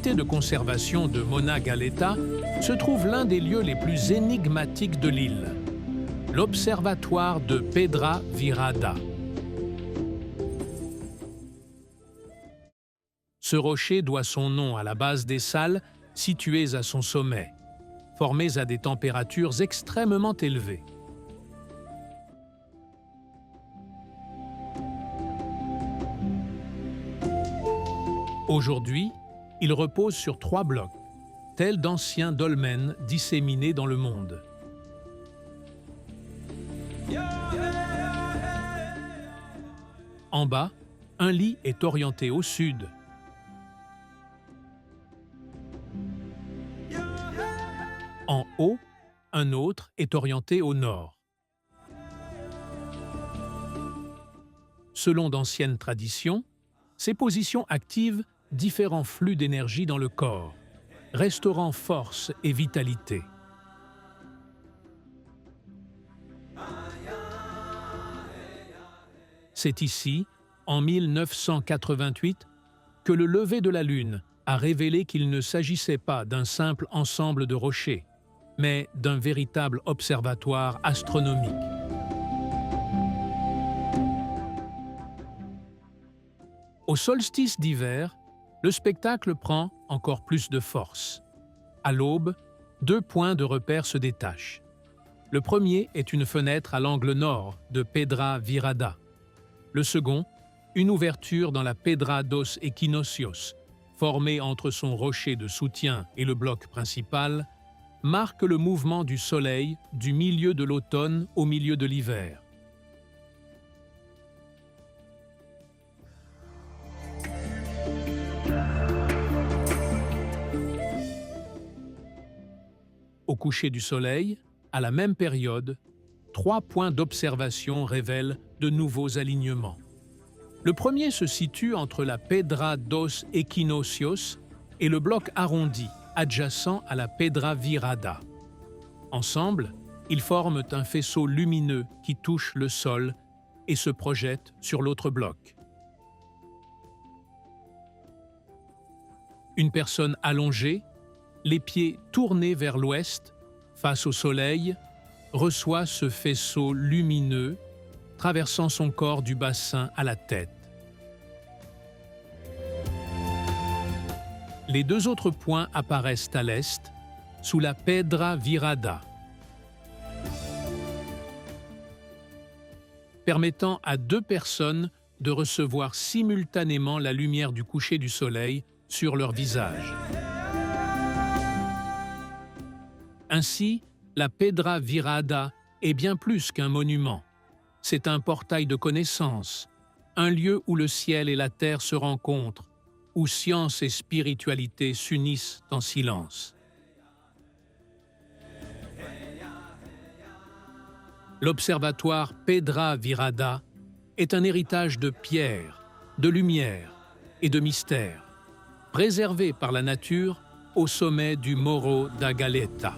l'unité de conservation de Mona Galeta se trouve l'un des lieux les plus énigmatiques de l'île, l'observatoire de Pedra Virada. Ce rocher doit son nom à la base des salles situées à son sommet, formées à des températures extrêmement élevées. Aujourd'hui, il repose sur 3 blocs, tels d'anciens dolmens disséminés dans le monde. En bas, un lit est orienté au sud. En haut, un autre est orienté au nord. Selon d'anciennes traditions, ces positions activent différents flux d'énergie dans le corps, restaurant force et vitalité. C'est ici, en 1988, que le lever de la Lune a révélé qu'il ne s'agissait pas d'un simple ensemble de rochers, mais d'un véritable observatoire astronomique. Au solstice d'hiver, le spectacle prend encore plus de force. À l'aube, 2 points de repère se détachent. Le premier est une fenêtre à l'angle nord de Pedra Virada. Le second, une ouverture dans la Pedra dos Equinoccios, formée entre son rocher de soutien et le bloc principal, marque le mouvement du Soleil du milieu de l'automne au milieu de l'hiver. Au coucher du Soleil, à la même période, 3 points d'observation révèlent de nouveaux alignements. Le premier se situe entre la Pedra dos Equinoccios et le bloc arrondi adjacent à la Pedra Virada. Ensemble, ils forment un faisceau lumineux qui touche le sol et se projette sur l'autre bloc. Une personne allongée, les pieds tournés vers l'ouest, face au soleil, reçoit ce faisceau lumineux traversant son corps du bassin à la tête. Les 2 autres points apparaissent à l'est, sous la Pedra Virada, permettant à 2 personnes de recevoir simultanément la lumière du coucher du soleil sur leur visage. Ainsi, la Pedra Virada est bien plus qu'un monument. C'est un portail de connaissances, un lieu où le ciel et la terre se rencontrent, où science et spiritualité s'unissent en silence. L'observatoire Pedra Virada est un héritage de pierre, de lumière et de mystère, préservé par la nature au sommet du Morro da Galeta.